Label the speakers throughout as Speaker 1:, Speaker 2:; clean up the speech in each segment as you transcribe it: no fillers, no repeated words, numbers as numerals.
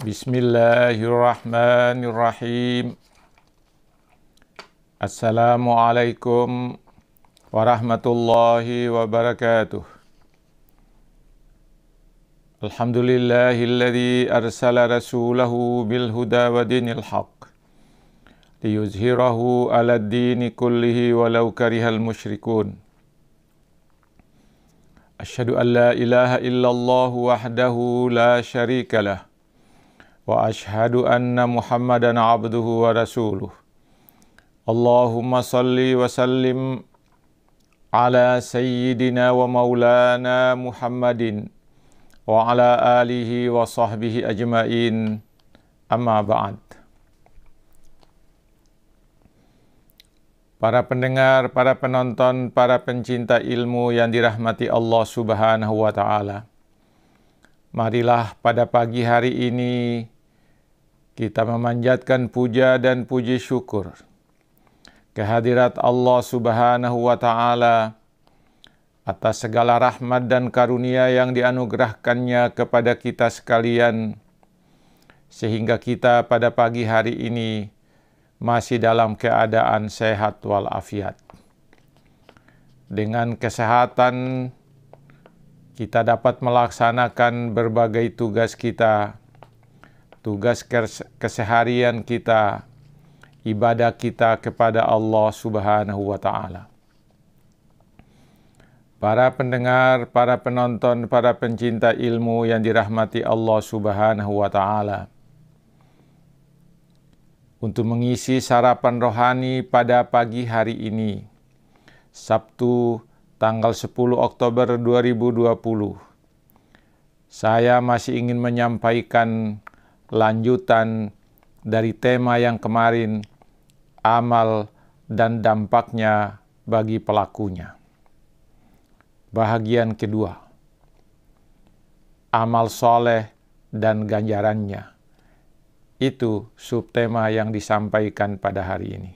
Speaker 1: Bismillahirrahmanirrahim. Assalamualaikum warahmatullahi wabarakatuh. Alhamdulillahilladzi arsala rasulahu bil huda wa dinil haqq liyuzhirahu 'alad dini kullihi walau karihal musyrikun. Asyhadu an la ilaha illallah wahdahu la syarika lah. Wa ashhadu anna Muhammadan abduhu wa rasuluh. Allahumma salli wa sallim ala sayyidina wa maulana Muhammadin wa ala alihi wa sahbihi ajmain. Amma ba'd. Para pendengar, para penonton, para pencinta ilmu yang dirahmati Allah Subhanahu wa ta'ala. Marilah pada pagi hari ini kita memanjatkan puja dan puji syukur kehadirat Allah Subhanahu wa ta'ala atas segala rahmat dan karunia yang dianugerahkannya kepada kita sekalian, sehingga kita pada pagi hari ini masih dalam keadaan sehat walafiat. Dengan kesehatan kita dapat melaksanakan berbagai tugas kita, tugas keseharian kita, ibadah kita kepada Allah Subhanahu wa ta'ala. Para pendengar, para penonton, para pencinta ilmu yang dirahmati Allah Subhanahu wa ta'ala. Untuk mengisi sarapan rohani pada pagi hari ini, Sabtu tanggal 10 Oktober 2020, saya masih ingin menyampaikan lanjutan dari tema yang kemarin, amal dan dampaknya bagi pelakunya. Bahagian kedua, amal soleh dan ganjarannya. Itu subtema yang disampaikan pada hari ini.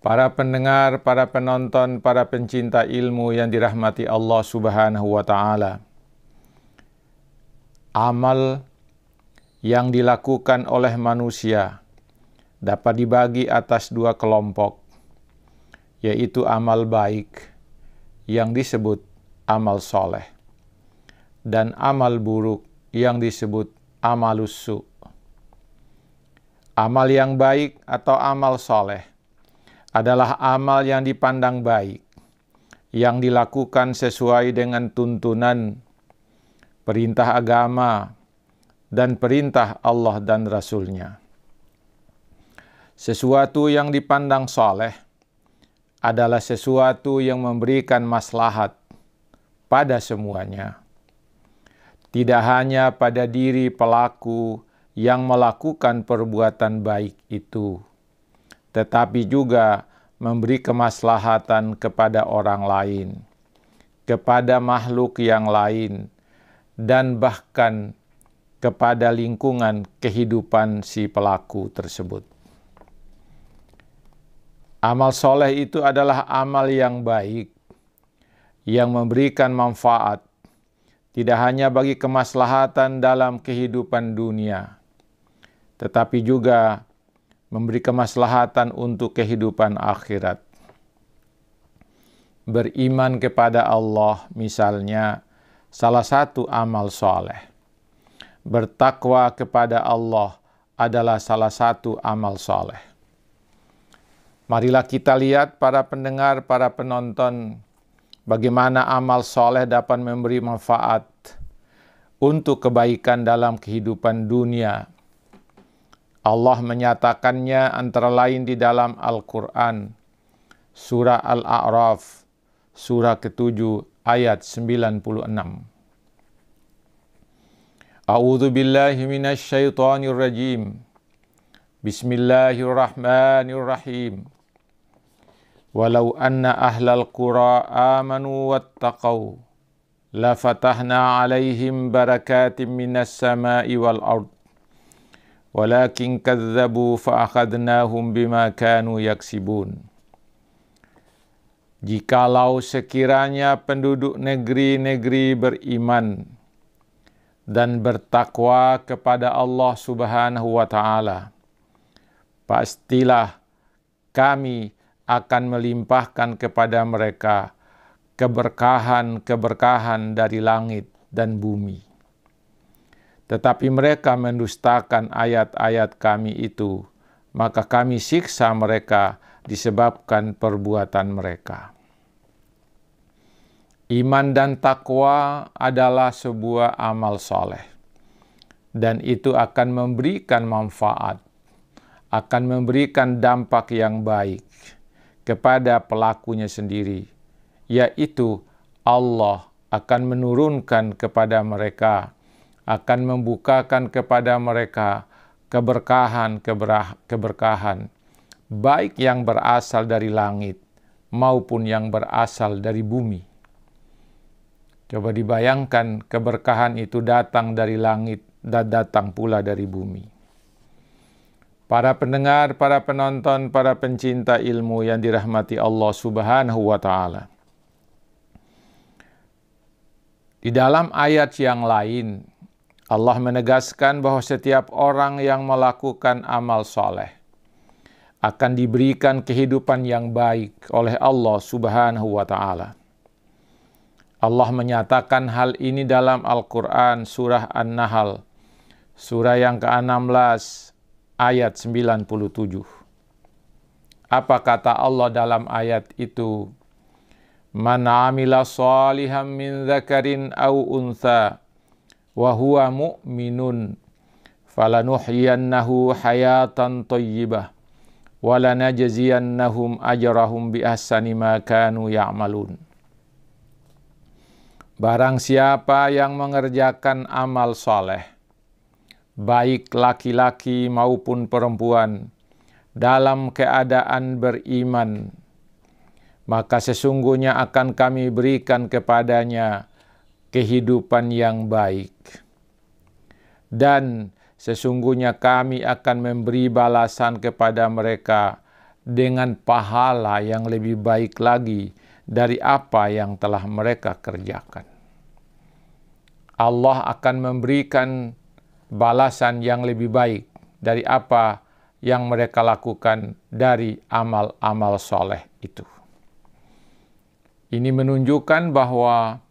Speaker 1: Para pendengar, para penonton, para pencinta ilmu yang dirahmati Allah Subhanahu wa ta'ala. Amal yang dilakukan oleh manusia dapat dibagi atas dua kelompok, yaitu amal baik yang disebut amal soleh dan amal buruk yang disebut amalus su. Amal yang baik atau amal soleh adalah amal yang dipandang baik, yang dilakukan sesuai dengan tuntunan, perintah agama, dan perintah Allah dan Rasul-Nya. Sesuatu yang dipandang soleh adalah sesuatu yang memberikan maslahat pada semuanya. Tidak hanya pada diri pelaku yang melakukan perbuatan baik itu, tetapi juga memberi kemaslahatan kepada orang lain, kepada makhluk yang lain, dan bahkan kepada lingkungan kehidupan si pelaku tersebut. Amal soleh itu adalah amal yang baik, yang memberikan manfaat, tidak hanya bagi kemaslahatan dalam kehidupan dunia, tetapi juga memberi kemaslahatan untuk kehidupan akhirat. Beriman kepada Allah misalnya salah satu amal soleh. Bertakwa kepada Allah adalah salah satu amal soleh. Marilah kita lihat para pendengar, para penonton, bagaimana amal soleh dapat memberi manfaat untuk kebaikan dalam kehidupan dunia. Allah menyatakannya antara lain di dalam Al-Quran, surah Al-A'raf, surah ke-7 ayat 96. A'udzu billahi minasy syaithanir rajim. Bismillahirrahmanirrahim. Walau anna ahlal qura amanu wattaqau la fatahna 'alaihim barakatim minas sama'i wal ard. Walakin kadzdzabu fa akhadnahum bima kanu yaksibun. Jikalau sekiranya penduduk negeri-negeri beriman dan bertakwa kepada Allah Subhanahu wa Ta'ala, pastilah kami akan melimpahkan kepada mereka keberkahan-keberkahan dari langit dan bumi. Tetapi mereka mendustakan ayat-ayat kami itu, maka kami siksa mereka disebabkan perbuatan mereka. Iman dan takwa adalah sebuah amal soleh, dan itu akan memberikan manfaat, akan memberikan dampak yang baik kepada pelakunya sendiri, yaitu Allah akan menurunkan kepada mereka, akan membukakan kepada mereka keberkahan, baik yang berasal dari langit maupun yang berasal dari bumi. Coba dibayangkan, keberkahan itu datang dari langit dan datang pula dari bumi. Para pendengar, para penonton, para pencinta ilmu yang dirahmati Allah Subhanahu wa Ta'ala. Di dalam ayat yang lain, Allah menegaskan bahwa setiap orang yang melakukan amal soleh akan diberikan kehidupan yang baik oleh Allah Subhanahu wa Ta'ala. Allah menyatakan hal ini dalam Al-Quran surah An-Nahl, surah yang ke-16 ayat 97. Apa kata Allah dalam ayat itu? Man amila salihan min dzakarin aw untha wa huwa mu'minun falanuhyiyannahu hayatan thayyibah wa lanajziyannahum ajrahum bi ahsani ma kanu ya'malun. Barang siapa yang mengerjakan amal soleh, baik laki-laki maupun perempuan, dalam keadaan beriman, maka sesungguhnya akan kami berikan kepadanya kehidupan yang baik. Dan sesungguhnya kami akan memberi balasan kepada mereka dengan pahala yang lebih baik lagi dari apa yang telah mereka kerjakan. Allah akan memberikan balasan yang lebih baik dari apa yang mereka lakukan dari amal-amal soleh itu. Ini menunjukkan bahwa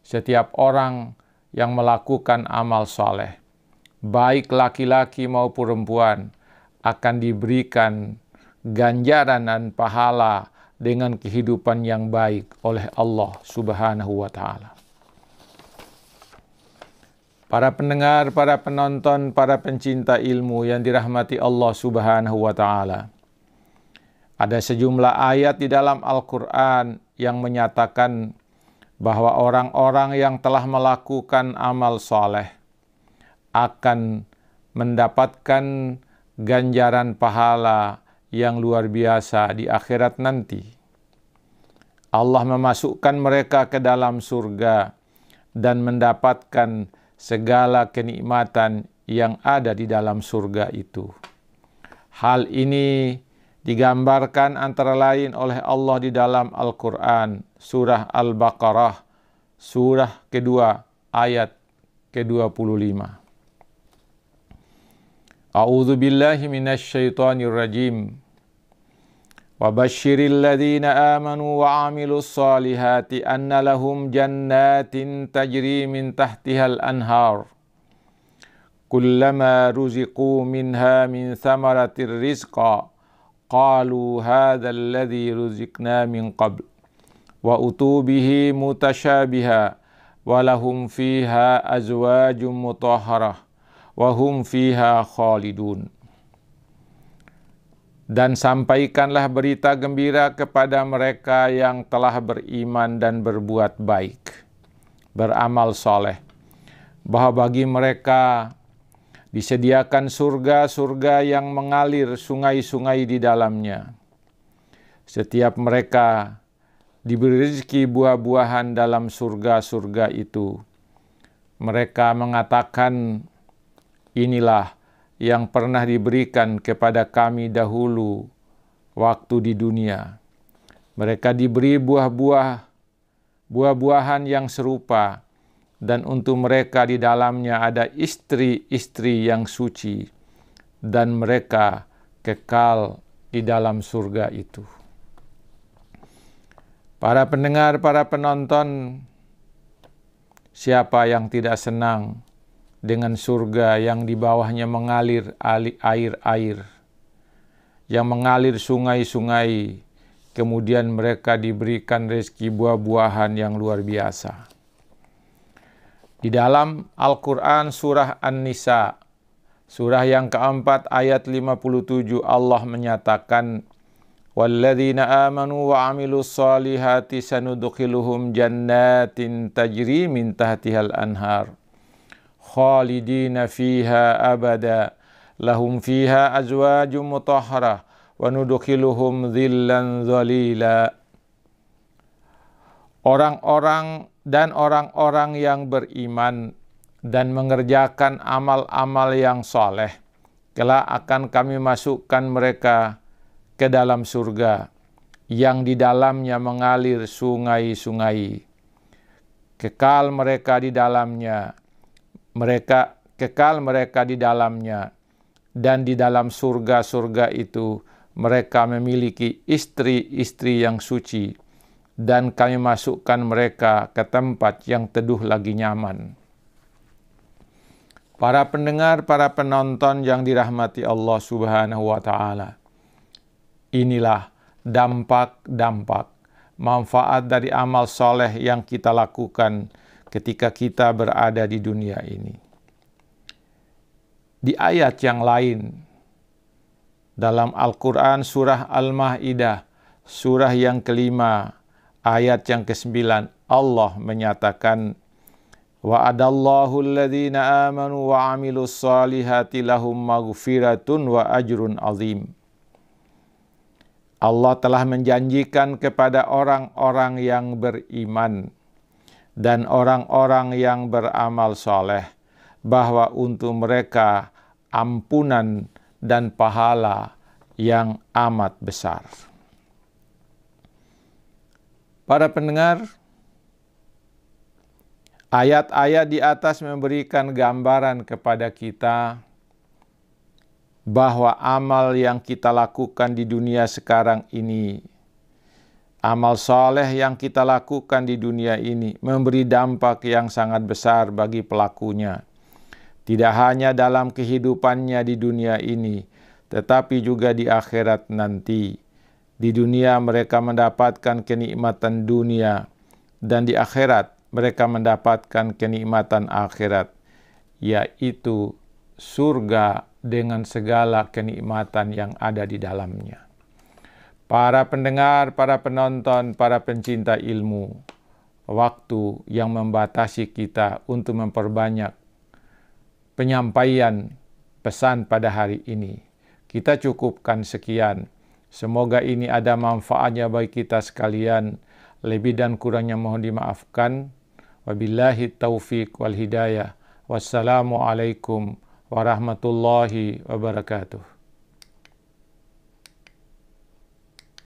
Speaker 1: setiap orang yang melakukan amal soleh, baik laki-laki maupun perempuan, akan diberikan ganjaran dan pahala dengan kehidupan yang baik oleh Allah Subhanahu wa Ta'ala. Para pendengar, para penonton, para pencinta ilmu yang dirahmati Allah Subhanahu wa Ta'ala. Ada sejumlah ayat di dalam Al-Quran yang menyatakan bahwa orang-orang yang telah melakukan amal soleh akan mendapatkan ganjaran pahala yang luar biasa di akhirat nanti. Allah memasukkan mereka ke dalam surga dan mendapatkan segala kenikmatan yang ada di dalam surga itu. Hal ini digambarkan antara lain oleh Allah di dalam Al-Quran, surah Al-Baqarah, surah kedua, ayat ke-25. A'udzu billahi minasy syaithanir rajim. Wa basyiril ladzina amanu wa 'amilus solihati anna lahum jannatin tajri min tahtihal anhar. Kullama ruziqu minha min thamaratir rizqa qalu hadzal ladzi ruziqna min qabl wa utu bihi mutasyabiha wa lahum fiha azwajum mutahharah wa hum fiha khalidun. Dan sampaikanlah berita gembira kepada mereka yang telah beriman dan berbuat baik, beramal soleh, bahwa bagi mereka disediakan surga-surga yang mengalir sungai-sungai di dalamnya. Setiap mereka diberi rezeki buah-buahan dalam surga-surga itu. Mereka mengatakan, inilah yang pernah diberikan kepada kami dahulu waktu di dunia. Mereka diberi buah-buahan yang serupa dan untuk mereka di dalamnya ada istri-istri yang suci, dan mereka kekal di dalam surga itu. Para pendengar, para penonton, siapa yang tidak senang dengan surga yang di bawahnya mengalir air-air, yang mengalir sungai-sungai, kemudian mereka diberikan rezeki buah-buahan yang luar biasa. Di dalam Al-Quran surah An-Nisa, surah yang keempat ayat 57, Allah menyatakan, "Walladzina amanu wa amilus solihati sanudkhiluhum jannatin tajri min tahtihal anhar, khalidina fiha abada, lahum fiha azwajum mutahharah, wa nudkhiluhum dhillan dhalila." Orang-orang yang beriman dan mengerjakan amal-amal yang soleh, kelak akan kami masukkan mereka ke dalam surga yang di dalamnya mengalir sungai-sungai. Kekal mereka di dalamnya, dan di dalam surga-surga itu mereka memiliki istri-istri yang suci, dan kami masukkan mereka ke tempat yang teduh lagi nyaman. Para pendengar, para penonton yang dirahmati Allah Subhanahu wa Ta'ala, inilah dampak-dampak manfaat dari amal soleh yang kita lakukan ketika kita berada di dunia ini. Di ayat yang lain dalam Al-Quran surah Al-Ma'idah, surah yang kelima, ayat yang ke-9, Allah menyatakan, "Wa'adallahu alladhina amanu wa amilus salihati lahum maghfiratun wa ajrun azim." Allah telah menjanjikan kepada orang-orang yang beriman dan orang-orang yang beramal soleh bahwa untuk mereka ampunan dan pahala yang amat besar. Para pendengar, ayat-ayat di atas memberikan gambaran kepada kita bahwa amal yang kita lakukan di dunia sekarang ini, amal soleh yang kita lakukan di dunia ini memberi dampak yang sangat besar bagi pelakunya. Tidak hanya dalam kehidupannya di dunia ini, tetapi juga di akhirat nanti. Di dunia mereka mendapatkan kenikmatan dunia, dan di akhirat mereka mendapatkan kenikmatan akhirat, yaitu surga dengan segala kenikmatan yang ada di dalamnya. Para pendengar, para penonton, para pencinta ilmu, waktu yang membatasi kita untuk memperbanyak penyampaian pesan pada hari ini, kita cukupkan sekian. Semoga ini ada manfaatnya bagi kita sekalian. Lebih dan kurangnya mohon dimaafkan. Wabillahi taufiq wal hidayah. Wassalamualaikum warahmatullahi wabarakatuh.